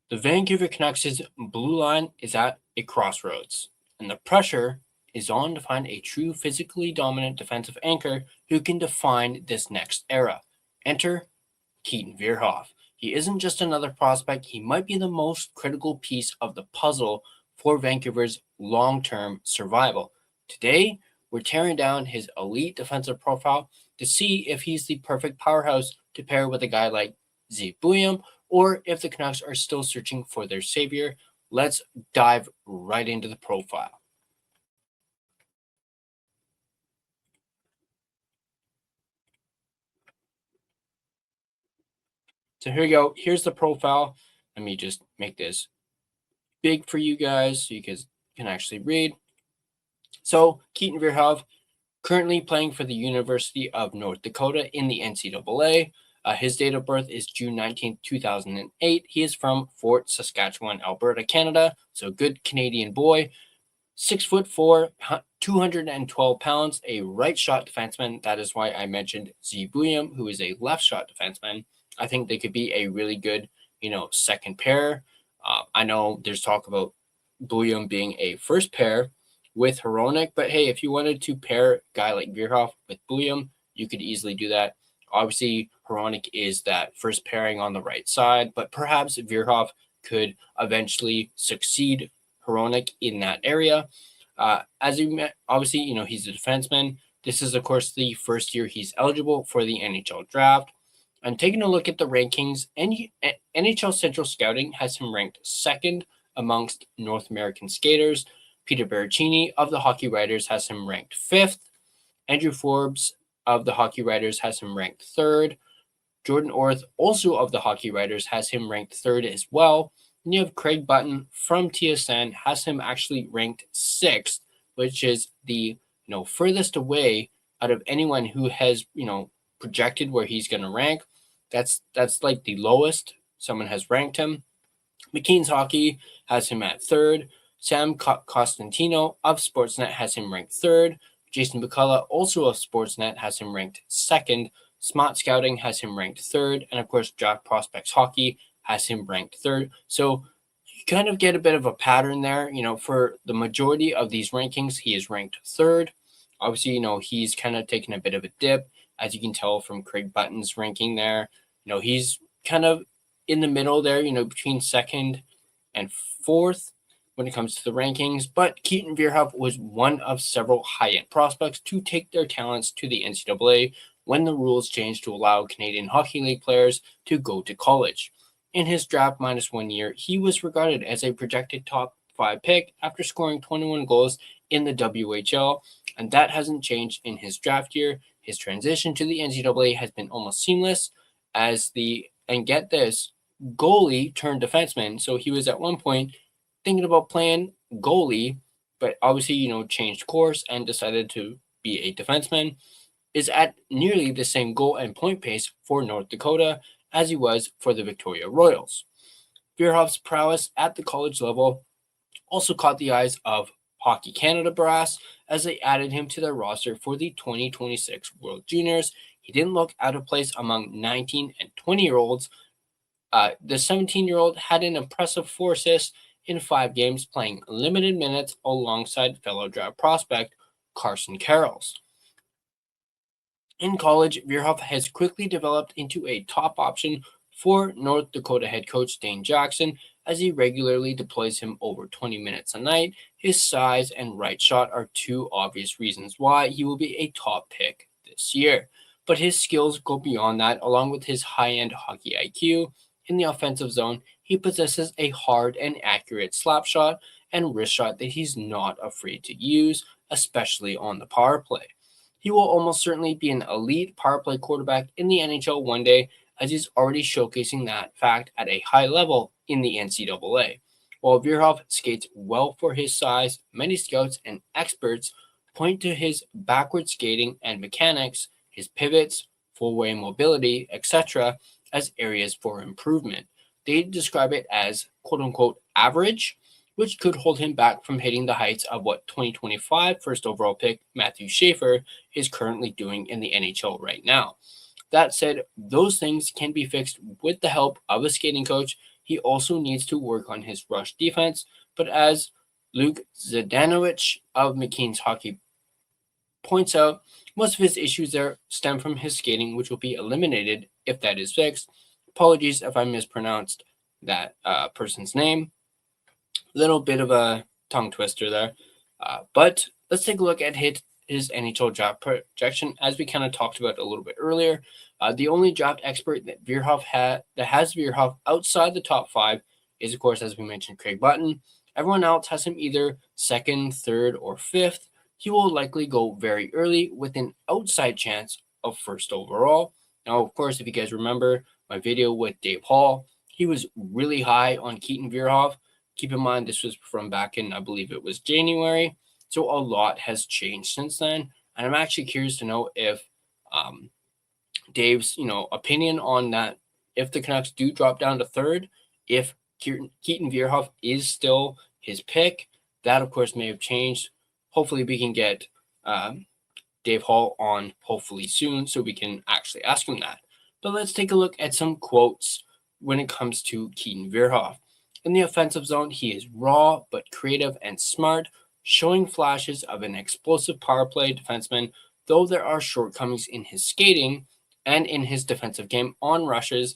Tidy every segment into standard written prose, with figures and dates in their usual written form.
The Vancouver Canucks' blue line is at a crossroads, and the pressure is on to find a true physically dominant defensive anchor who can define this next era. Enter Keaton Verhoeff. He isn't just another prospect, he might be the most critical piece of the puzzle for Vancouver's long-term survival. Today, we're tearing down his elite defensive profile to see if he's the perfect powerhouse to pair with a guy like Zeev Buium, or if the Canucks are still searching for their savior. Let's dive right into the profile. So here we go. Here's the profile. Let me just make this big for you guys so you guys can actually read. So Keaton Verhoeff, currently playing for the University of North Dakota in the NCAA. His date of birth is June 19th, 2008. He is from Fort Saskatchewan, Alberta, Canada. So good Canadian boy. 6'4", 212 pounds, a right shot defenseman. That is why I mentioned Zeev Buium, who is a left shot defenseman. I think they could be a really good, second pair. I know there's talk about Buium being a first pair with Hronek, but hey, if you wanted to pair a guy like Verhoeff with Buium, you could easily do that. Obviously, Hronek is that first pairing on the right side, but perhaps Verhoeff could eventually succeed Hronek in that area. As you met, obviously, he's a defenseman. This is, of course, the first year he's eligible for the NHL draft. And taking a look at the rankings, NHL Central Scouting has him ranked second amongst North American skaters. Peter Berrettini of the Hockey Writers has him ranked fifth. Andrew Forbes of the Hockey Writers has him ranked third. Jordan Orth, also of the Hockey Writers, has him ranked third as well. And you have Craig Button from TSN has him actually ranked sixth, which is the furthest away out of anyone who has projected where he's going to rank. That's like the lowest someone has ranked him. McKean's Hockey has him at third. Sam Costantino of Sportsnet has him ranked third. Jason McCullough, also of Sportsnet, has him ranked second. Smart Scouting has him ranked third. And of course, Draft Prospects Hockey has him ranked third. So you kind of get a bit of a pattern there. For the majority of these rankings, he is ranked third. Obviously, he's kind of taken a bit of a dip, as you can tell from Craig Button's ranking there. He's kind of in the middle there, between second and fourth when it comes to the rankings. But Keaton Verhoeff was one of several high-end prospects to take their talents to the NCAA when the rules changed to allow Canadian Hockey League players to go to college. In his draft minus 1 year, he was regarded as a projected top 5 pick after scoring 21 goals in the WHL, and that hasn't changed in his draft year. His transition to the NCAA has been almost seamless and get this, goalie turned defenseman. So he was at one point thinking about playing goalie, but obviously, changed course and decided to be a defenseman, is at nearly the same goal and point pace for North Dakota as he was for the Victoria Royals. Verhoeff's prowess at the college level also caught the eyes of Hockey Canada brass as they added him to their roster for the 2026 World Juniors. He didn't look out of place among 19 and 20-year-olds. The 17-year-old had an impressive 4 assists in 5 games, playing limited minutes alongside fellow draft prospect Carson Karels. In college, Verhoeff has quickly developed into a top option for North Dakota head coach Dane Jackson as he regularly deploys him over 20 minutes a night. His size and right shot are 2 obvious reasons why he will be a top pick this year. But his skills go beyond that. Along with his high-end hockey IQ in the offensive zone, he possesses a hard and accurate slap shot and wrist shot that he's not afraid to use, especially on the power play. He will almost certainly be an elite power play quarterback in the NHL one day, as he's already showcasing that fact at a high level in the NCAA. While Verhoeff skates well for his size, many scouts and experts point to his backward skating and mechanics, his pivots, full-way mobility, etc., as areas for improvement. They describe it as quote-unquote average, which could hold him back from hitting the heights of what 2025 first overall pick Matthew Schaefer is currently doing in the NHL right now. That said, those things can be fixed with the help of a skating coach. he also needs to work on his rush defense. But as Luke Zdanowicz of McKeen's Hockey points out, most of his issues there stem from his skating, which will be eliminated if that is fixed. Apologies if I mispronounced that person's name. Little bit of a tongue twister there. But let's take a look at his NHL draft projection, as we kind of talked about a little bit earlier. The only draft expert that has Verhoeff outside the top 5 is, of course, as we mentioned, Craig Button. Everyone else has him either second, third, or fifth. He will likely go very early with an outside chance of first overall. Now, of course, if you guys remember my video with Dave Hall, he was really high on Keaton Verhoeff. Keep in mind, this was from back in, I believe it was January. So a lot has changed since then. And I'm actually curious to know if Dave's, opinion on that, if the Canucks do drop down to third, if Keaton Verhoeff is still his pick, that of course may have changed. Hopefully we can get Dave Hall on hopefully soon so we can actually ask him that. But let's take a look at some quotes when it comes to Keaton Verhoeff. In the offensive zone, he is raw but creative and smart, showing flashes of an explosive power play defenseman, though there are shortcomings in his skating and in his defensive game on rushes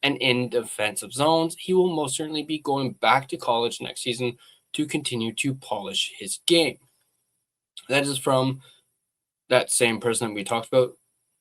and in defensive zones. He will most certainly be going back to college next season to continue to polish his game. That is from that same person that we talked about,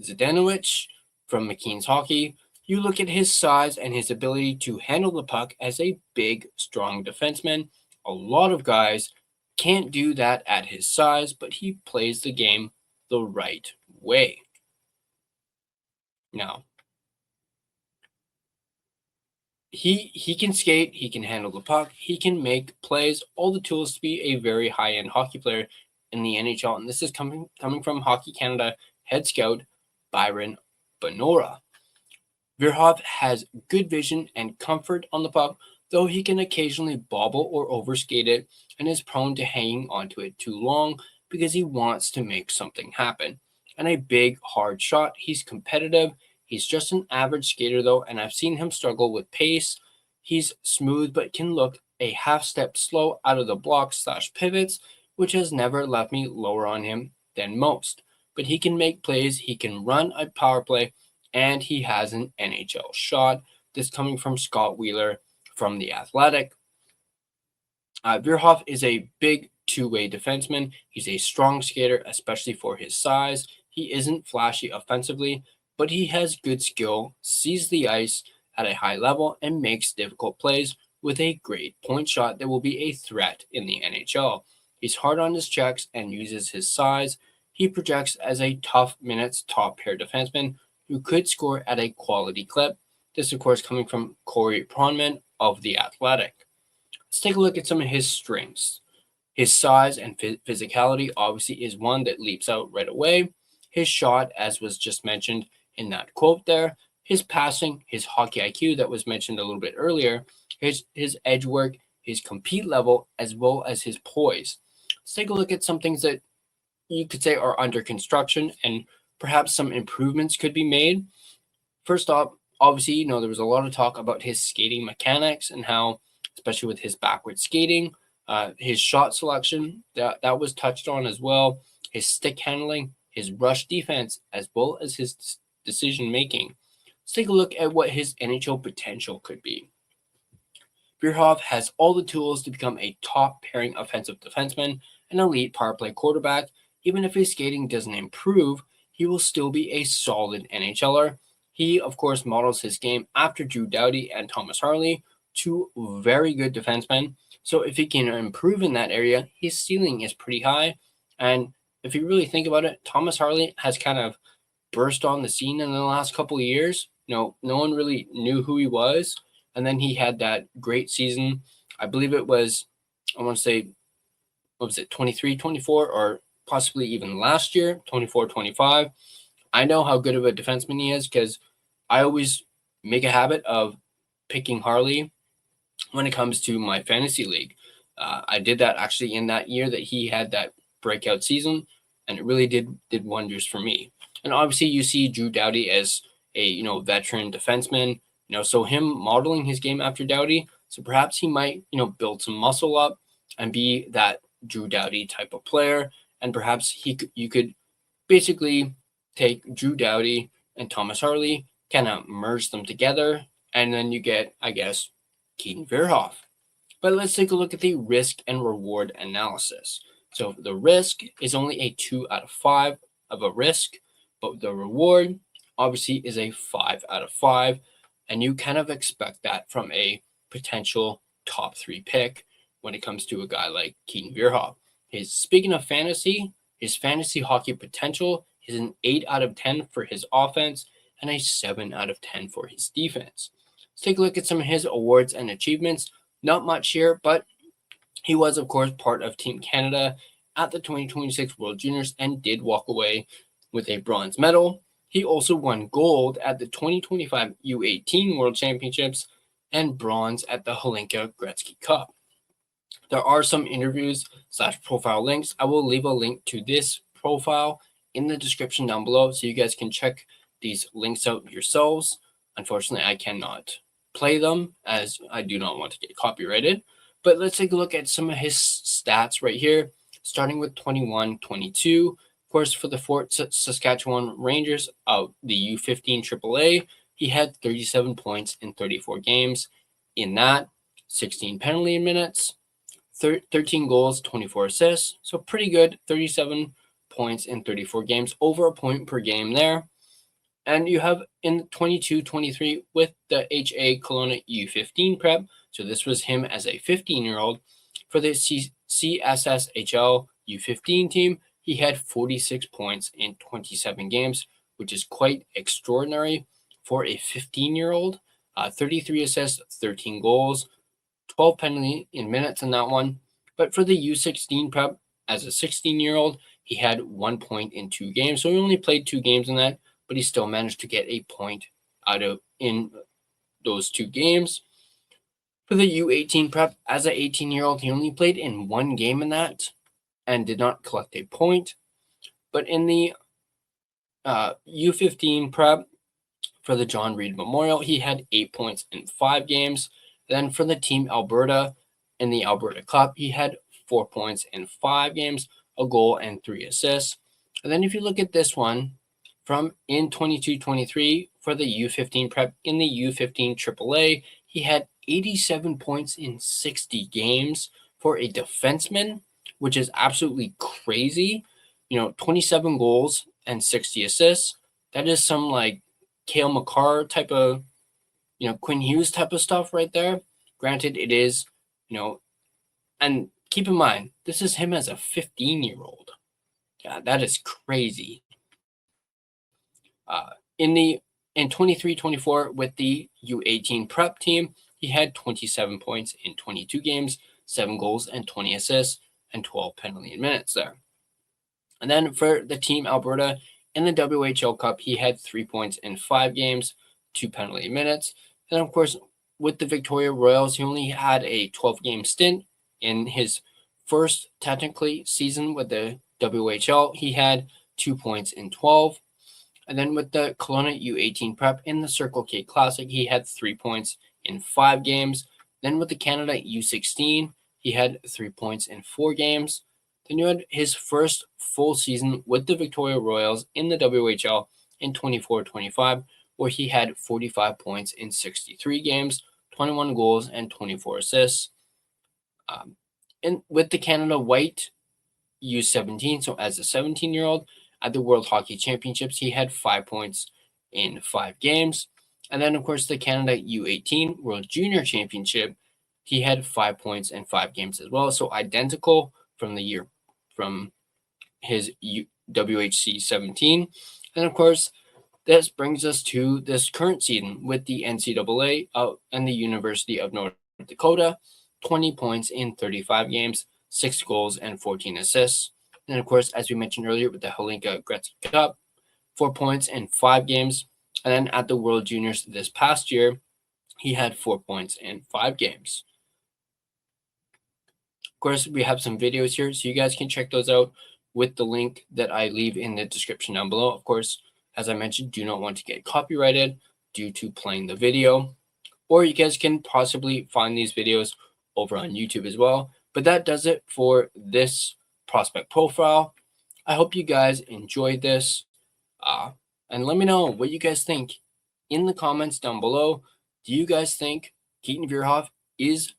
Zdanowicz from McKeen's Hockey. You look at his size and his ability to handle the puck as a big, strong defenseman. A lot of guys can't do that at his size, but he plays the game the right way. Now, he can skate, he can handle the puck, he can make plays, all the tools to be a very high-end hockey player in the NHL. And this is coming from Hockey Canada head scout Byron Bonora. Verhoeff has good vision and comfort on the puck, though he can occasionally bobble or overskate it and is prone to hanging onto it too long because he wants to make something happen. And a big, hard shot, he's competitive. He's just an average skater, though, and I've seen him struggle with pace. He's smooth, but can look a half step slow out of the blocks/pivots, which has never left me lower on him than most. But he can make plays, he can run a power play, and he has an NHL shot. This coming from Scott Wheeler from The Athletic. Verhoeff is a big two-way defenseman. He's a strong skater, especially for his size. He isn't flashy offensively, but he has good skill, sees the ice at a high level, and makes difficult plays with a great point shot that will be a threat in the NHL. He's hard on his checks and uses his size. He projects as a tough minutes top pair defenseman who could score at a quality clip. This, of course, coming from Corey Pronman of The Athletic. Let's take a look at some of his strengths. His size and physicality obviously is one that leaps out right away. His shot, as was just mentioned in that quote there. His passing, his hockey IQ that was mentioned a little bit earlier. His edge work, his compete level, as well as his poise. Let's take a look at some things that you could say are under construction and perhaps some improvements could be made. First off, obviously, there was a lot of talk about his skating mechanics and how, especially with his backward skating, his shot selection, that was touched on as well, his stick handling, his rush defense, as well as his decision making. Let's take a look at what his NHL potential could be. Verhoeff has all the tools to become a top pairing offensive defenseman, an elite power play quarterback. Even if his skating doesn't improve, he will still be a solid NHLer. He, of course, models his game after Drew Doughty and Thomas Harley, two very good defensemen. So if he can improve in that area, his ceiling is pretty high. And if you really think about it, Thomas Harley has kind of burst on the scene in the last couple of years. No one really knew who he was. And then he had that great season. I believe it was, I want to say, what was it, 23, 24, or possibly even last year, 24, 25. I know how good of a defenseman he is because I always make a habit of picking Harley when it comes to my fantasy league. I did that actually in that year that he had that breakout season, and it really did wonders for me. And obviously you see Drew Doughty as a veteran defenseman, So him modeling his game after Doughty, so perhaps he might, build some muscle up and be that Drew Doughty type of player. And perhaps you could basically take Drew Doughty and Thomas Harley, kind of merge them together, and then you get, I guess, Keaton Verhoeff. But let's take a look at the risk and reward analysis. So the risk is only a 2 out of 5 of a risk, but the reward obviously is a 5 out of 5. And you kind of expect that from a potential top 3 pick when it comes to a guy like Keaton Verhoeff. Speaking of fantasy, his fantasy hockey potential is an 8 out of 10 for his offense and a 7 out of 10 for his defense. Let's take a look at some of his awards and achievements. Not much here, but he was, of course, part of Team Canada at the 2026 World Juniors and did walk away with a bronze medal. He also won gold at the 2025 U18 World Championships and bronze at the Hlinka Gretzky Cup. There are some interviews / profile links. I will leave a link to this profile in the description down below so you guys can check these links out yourselves. Unfortunately, I cannot play them as I do not want to get copyrighted. But let's take a look at some of his stats right here, starting with 21-22. Of course, for the Fort Saskatchewan Rangers of the U15 AAA, he had 37 points in 34 games. In that, 16 penalty minutes, 13 goals, 24 assists. So pretty good, 37 points in 34 games, over a point per game there. And you have in 22-23 with the HA Kelowna U15 prep. So this was him as a 15-year-old. For the CSSHL U15 team, he had 46 points in 27 games, which is quite extraordinary for a 15-year-old. 33 assists, 13 goals, 12 penalty in minutes in that one. But for the U16 prep, as a 16-year-old, he had 1 point in 2 games. So he only played 2 games in that, but he still managed to get a point out of in those 2 games. For the U18 prep, as an 18-year-old, he only played in 1 game in that and did not collect a point. But in the U15 prep for the John Reed Memorial, he had 8 points in 5 games. Then for the Team Alberta in the Alberta Cup, he had 4 points in 5 games, a goal, and 3 assists. And then if you look at this one, from in 22-23 for the U15 prep in the U15 AAA, he had 87 points in 60 games for a defenseman, which is absolutely crazy. 27 goals and 60 assists. That is some like Cale Makar type of, Quinn Hughes type of stuff right there. Granted, it is, and keep in mind, this is him as a 15-year-old. Yeah, that is crazy. In 23-24 with the U18 prep team, he had 27 points in 22 games, 7 goals and 20 assists, and 12 penalty minutes there. And then for the Team Alberta in the WHL Cup, he had 3 points in 5 games, 2 penalty minutes. And of course, with the Victoria Royals, he only had a 12-game stint in his first technically season with the WHL. He had 2 points in 12. And then with the Kelowna U18 prep in the Circle K Classic, he had 3 points in 5 games. Then with the Canada U16, he had 3 points in 4 games. Then you had his first full season with the Victoria Royals in the WHL in 24-25, where he had 45 points in 63 games, 21 goals, and 24 assists. And with the Canada White U17, so as a 17-year-old, at the World Hockey Championships, he had 5 points in 5 games. And then, of course, the Canada U18 World Junior Championship, he had 5 points in 5 games as well. So identical from the year from his WHC 17. And of course, this brings us to this current season with the NCAA and the University of North Dakota, 20 points in 35 games, 6 goals, and 14 assists. And of course, as we mentioned earlier with the Hlinka Gretzky Cup, 4 points in 5 games. And then at the World Juniors this past year, he had 4 points in 5 games. Of course, we have some videos here, so you guys can check those out with the link that I leave in the description down below. Of course, as I mentioned, do not want to get copyrighted. due to playing the video, or you guys can possibly find these videos over on YouTube as well. But that does it for this prospect profile. I hope you guys enjoyed this. And let me know what you guys think in the comments down below. Do you guys think Keaton Verhoeff is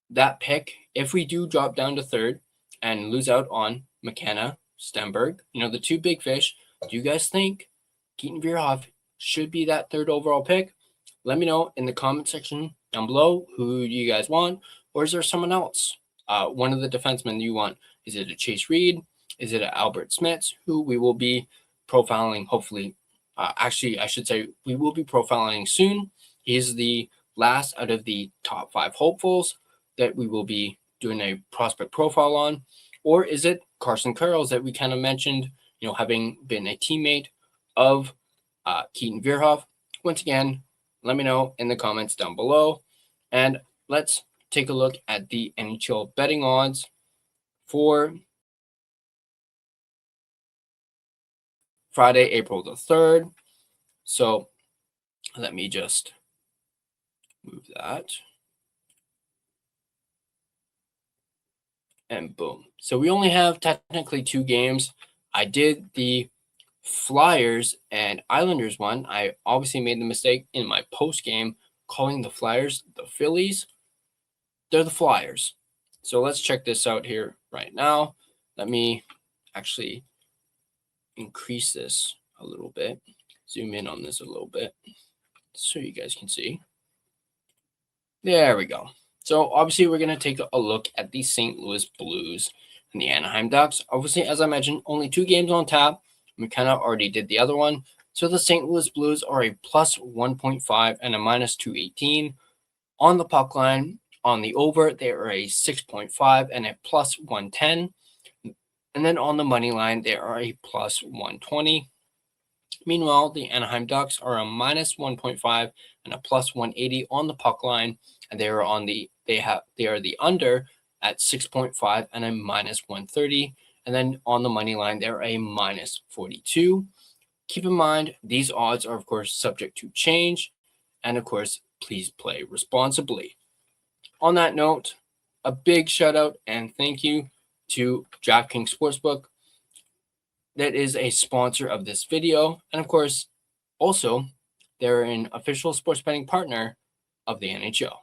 that pick if we do drop down to third and lose out on McKenna, Stenberg, the two big fish? Do you guys think Keaton Verhoeff should be that third overall pick? Let me know in the comment section down below who you guys want, or is there someone else? One of the defensemen you want? Is it a Chase Reed? Is it a Albert Smits, who we will be profiling hopefully? Actually, I should say we will be profiling soon. He is the last out of the top 5 hopefuls that we will be doing a prospect profile on. Or is it Carson Curls that we kind of mentioned, having been a teammate of Keaton Verhoeff? Once again, let me know in the comments down below. And let's take a look at the NHL betting odds for Friday, April the 3rd. So let me just move that. And boom. So we only have technically 2 games. I did the Flyers and Islanders one. I obviously made the mistake in my post game calling the Flyers the Phillies. They're the Flyers. So let's check this out here right now. Let me actually increase this a little bit. Zoom in on this a little bit so you guys can see. There we go. So obviously we're going to take a look at the St. Louis Blues and the Anaheim Ducks. Obviously, as I mentioned, only 2 games on tap. We kind of already did the other one. So the St. Louis Blues are a plus 1.5 and a minus 218. On the puck line, on the over, they are a 6.5 and a plus 110. And then on the money line, they are a plus 120. Meanwhile, the Anaheim Ducks are a minus 1.5 and a plus 180 on the puck line, and they are the under at 6.5 and a minus 130. And then on the money line, they're a minus 42. Keep in mind, these odds are, of course, subject to change. And, of course, please play responsibly. On that note, a big shout out and thank you to DraftKings Sportsbook. That is a sponsor of this video. And, of course, also, they're an official sports betting partner of the NHL.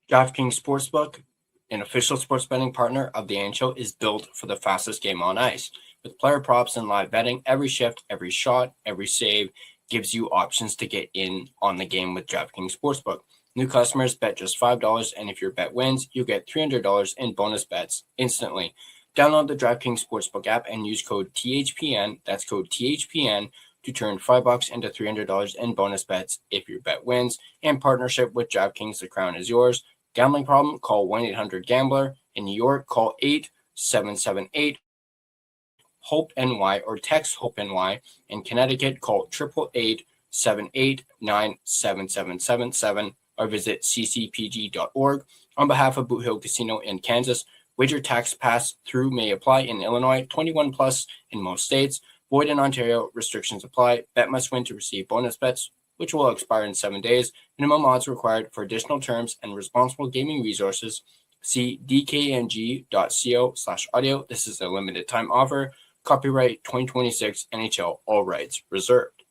DraftKings Sportsbook, an official sports betting partner of the NHL, is built for the fastest game on ice. With player props and live betting, every shift, every shot, every save gives you options to get in on the game with DraftKings Sportsbook. New customers bet just $5, and if your bet wins, you get $300 in bonus bets instantly. Download the DraftKings Sportsbook app and use code THPN, that's code THPN, to turn $5 into $300 in bonus bets if your bet wins. In partnership with DraftKings, the crown is yours. Gambling problem? Call 1-800-GAMBLER. In New York, call 877-8-HOPE-NY or text HOPE-NY. In Connecticut, call 888-789-7777 or visit ccpg.org. On behalf of Boot Hill Casino in Kansas, wager tax pass-through may apply in Illinois, 21 plus in most states. Void in Ontario, restrictions apply. Bet must win to receive bonus bets, which will expire in 7 days. Minimum odds required. For additional terms and responsible gaming resources, see dkng.co/audio. This is a limited time offer. Copyright 2026 NHL, all rights reserved.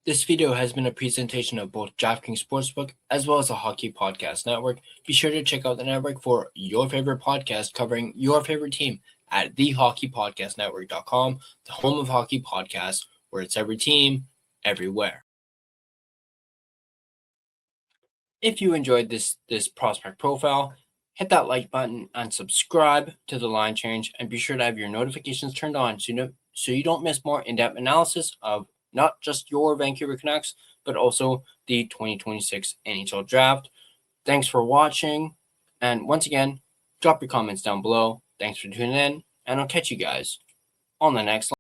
This video has been a presentation of both DraftKings Sportsbook as well as the Hockey Podcast Network. Be sure to check out the network for your favorite podcast covering your favorite team at thehockeypodcastnetwork.com, the home of hockey podcasts, where it's every team, everywhere. If you enjoyed this prospect profile, hit that like button and subscribe to the Line Change, and be sure to have your notifications turned on so you don't miss more in-depth analysis of not just your Vancouver Canucks, but also the 2026 NHL Draft. Thanks for watching, and once again, drop your comments down below. Thanks for tuning in, and I'll catch you guys on the next